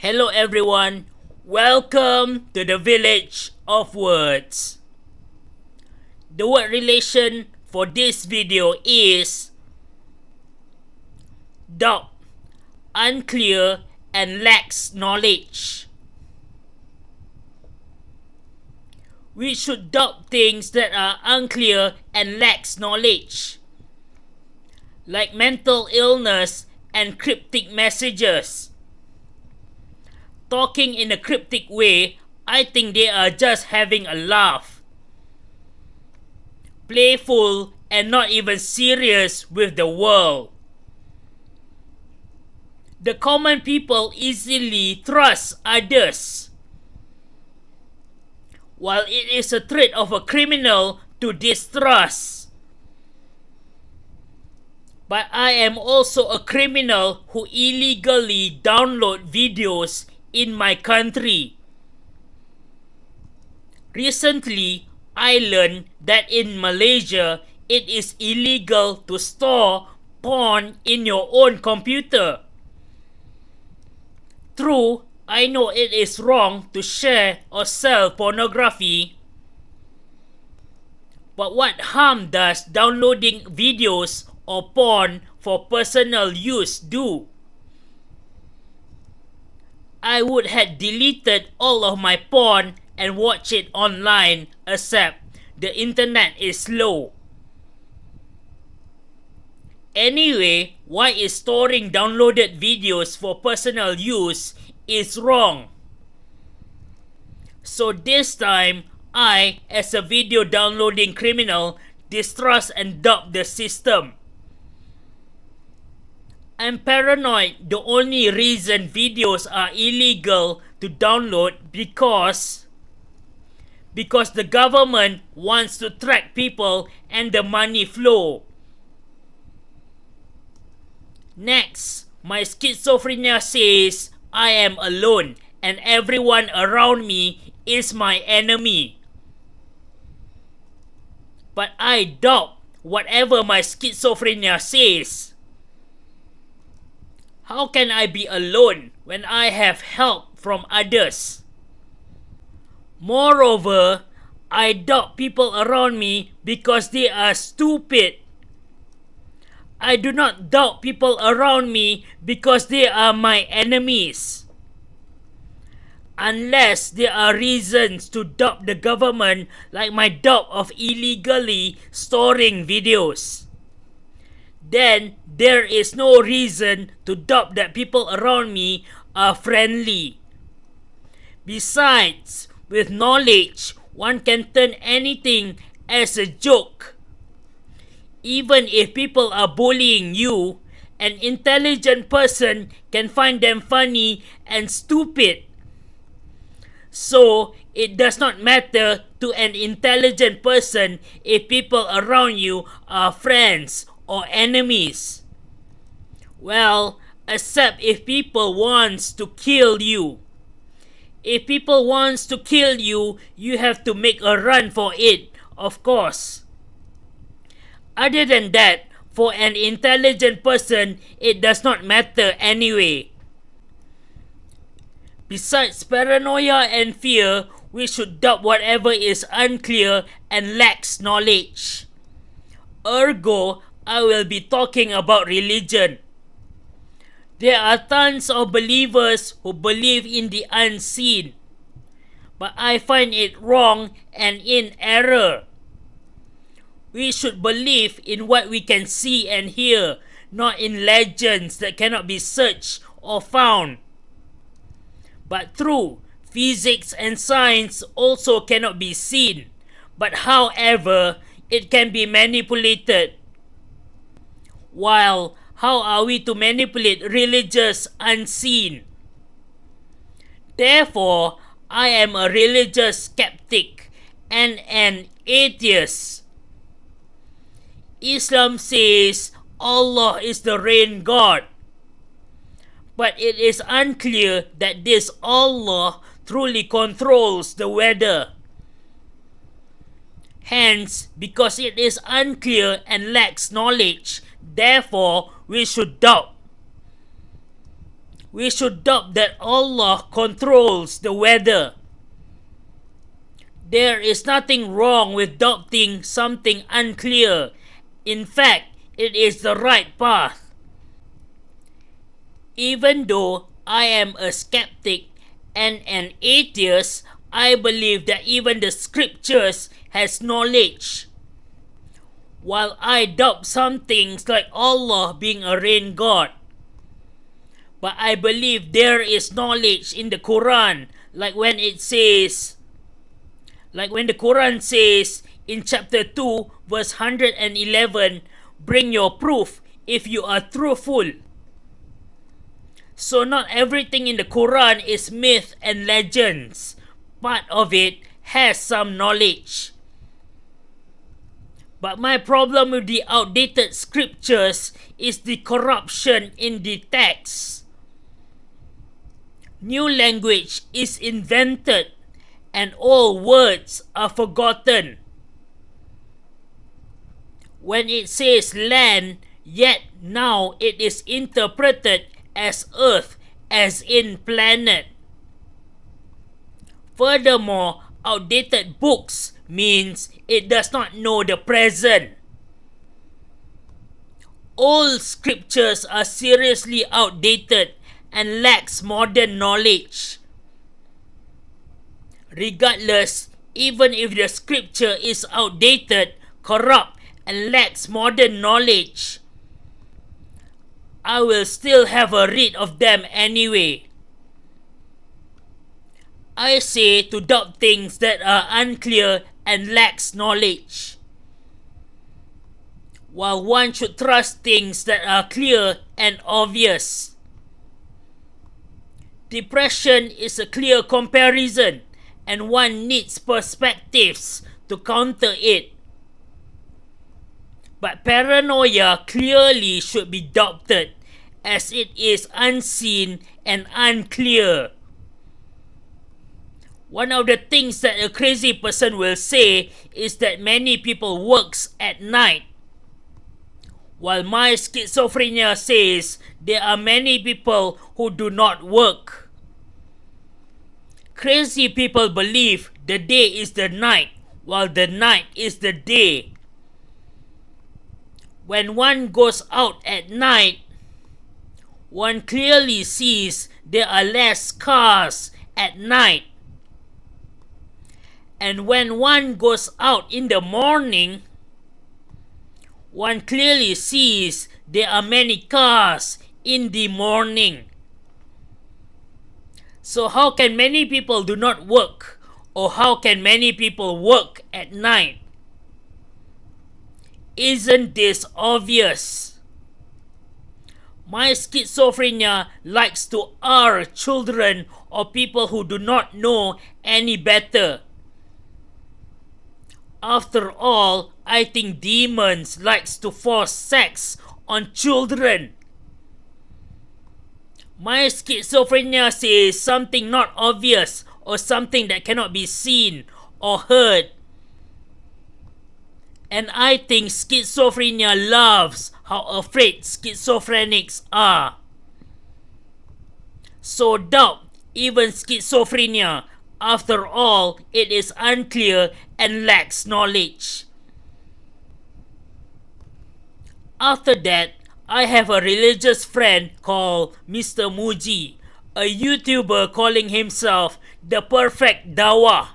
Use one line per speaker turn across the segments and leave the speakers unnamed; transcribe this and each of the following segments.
Hello everyone, welcome to the village of words. The word relation for this video is doubt, unclear and lacks knowledge. We should doubt things that are unclear and lacks knowledge, like mental illness and cryptic messages. Talking in a cryptic way, I think they are just having a laugh. Playful and not even serious with the world. The common people easily trust others, while it is a trait of a criminal to distrust. But I am also a criminal who illegally download videos in my country. Recently, I learned that in Malaysia, it is illegal to store porn in your own computer. True, I know it is wrong to share or sell pornography, but what harm does downloading videos or porn for personal use do? I would have deleted all of my porn and watch it online, except the internet is slow. Anyway, why is storing downloaded videos for personal use is wrong? So this time, I, as a video downloading criminal, distrust and doubt the system. I'm paranoid the only reason videos are illegal to download because the government wants to track people and the money flow. Next, my schizophrenia says I am alone and everyone around me is my enemy. But I doubt whatever my schizophrenia says. How can I be alone when I have help from others? Moreover, I doubt people around me because they are stupid. I do not doubt people around me because they are my enemies. Unless there are reasons to doubt the government, like my doubt of illegally storing videos, then there is no reason to doubt that people around me are friendly. Besides, with knowledge, one can turn anything as a joke. Even if people are bullying you, an intelligent person can find them funny and stupid. So, it does not matter to an intelligent person if people around you are friends or enemies. Well, except if people wants to kill you. If people wants to kill you, you have to make a run for it, of course. Other than that, for an intelligent person, it does not matter anyway. Besides paranoia and fear, we should doubt whatever is unclear and lacks knowledge. Ergo, I will be talking about religion. There are tons of believers who believe in the unseen, but I find it wrong and in error. We should believe in what we can see and hear, not in legends that cannot be searched or found. But true, physics and science also cannot be seen, but however, it can be manipulated. While, how are we to manipulate religious unseen? Therefore, I am a religious skeptic and an atheist. Islam says Allah is the rain god, but it is unclear that this Allah truly controls the weather. Hence, because it is unclear and lacks knowledge, therefore we should doubt. we should doubt that Allah controls the weather. There is nothing wrong with doubting something unclear. In fact, it is the right path. Even though I am a skeptic and an atheist, I believe that even the scriptures has knowledge. While I doubt some things like Allah being a rain god, but I believe there is knowledge in the Quran, like when the Quran says in chapter 2 verse 111, bring your proof if you are truthful. So not everything in the Quran is myth and legends. Part of it has some knowledge. But my problem with the outdated scriptures is the corruption in the text. New language is invented and old words are forgotten. When it says land, yet now it is interpreted as earth, as in planet. Furthermore, outdated books means it does not know the present. Old scriptures are seriously outdated and lacks modern knowledge. Regardless, even if the scripture is outdated, corrupt, and lacks modern knowledge, I will still have a read of them anyway. I say to doubt things that are unclear and lacks knowledge, while one should trust things that are clear and obvious. Depression is a clear comparison, and one needs perspectives to counter it. But paranoia clearly should be doubted, as it is unseen and unclear. One of the things that a crazy person will say is that many people works at night, while my schizophrenia says there are many people who do not work. Crazy people believe the day is the night, while the night is the day. When one goes out at night, one clearly sees there are less cars at night. And when one goes out in the morning, one clearly sees there are many cars in the morning. So how can many people do not work? Or how can many people work at night? Isn't this obvious? My schizophrenia likes to err children or people who do not know any better. After all, I think demons likes to force sex on children. My schizophrenia says something not obvious or something that cannot be seen or heard. And I think schizophrenia loves how afraid schizophrenics are. So doubt even schizophrenia. After all, it is unclear and lacks knowledge. After that, I have a religious friend called Mr. Muji, a YouTuber calling himself the perfect dawah.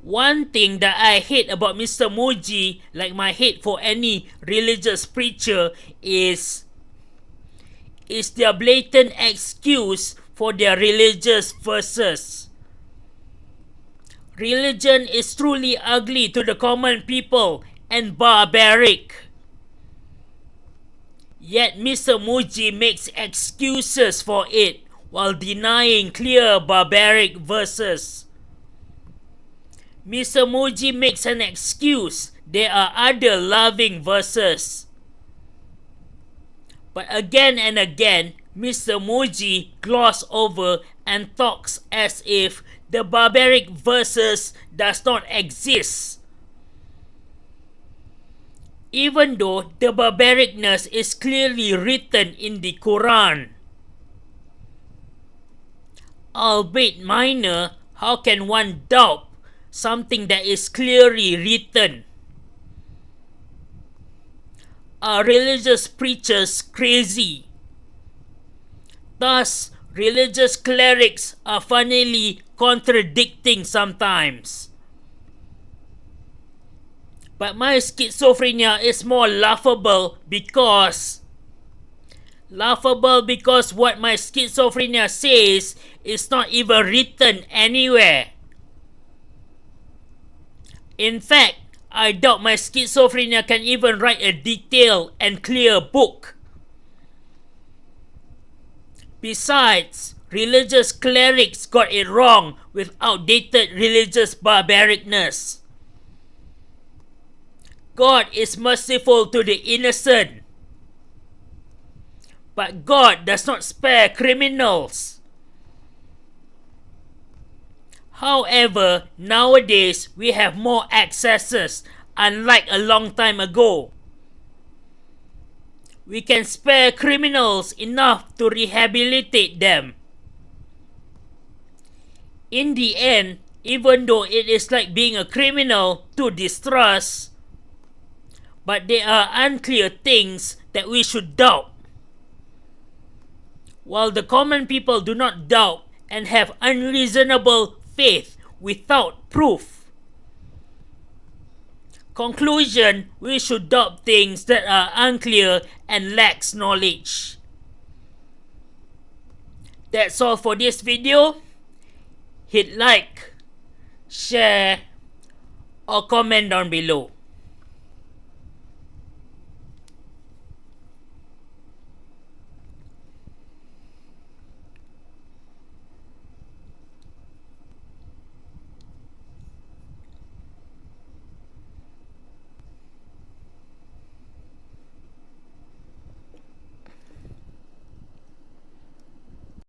One thing that I hate about Mr. Muji, like my hate for any religious preacher, is their blatant excuse for their religious verses. Religion is truly ugly to the common people and barbaric. Yet Mr. Muji makes excuses for it while denying clear barbaric verses. Mr. Muji makes an excuse. There are other loving verses. But again and again, Mr. Muji gloss over and talks as if the barbaric verses does not exist, even though the barbaricness is clearly written in the Quran. Albeit minor, how can one doubt something that is clearly written? Are religious preachers crazy? Thus, religious clerics are funnily contradicting sometimes. But my schizophrenia is more laughable because what my schizophrenia says is not even written anywhere. In fact, I doubt my schizophrenia can even write a detailed and clear book. Besides, religious clerics got it wrong with outdated religious barbaricness. God is merciful to the innocent, but God does not spare criminals. However, nowadays we have more accesses, unlike a long time ago. We can spare criminals enough to rehabilitate them. In the end, even though it is like being a criminal to distrust, but there are unclear things that we should doubt. While the common people do not doubt and have unreasonable faith without proof. Conclusion, we should doubt things that are unclear and lacks knowledge. That's all for this video. Hit like, share, or comment down below.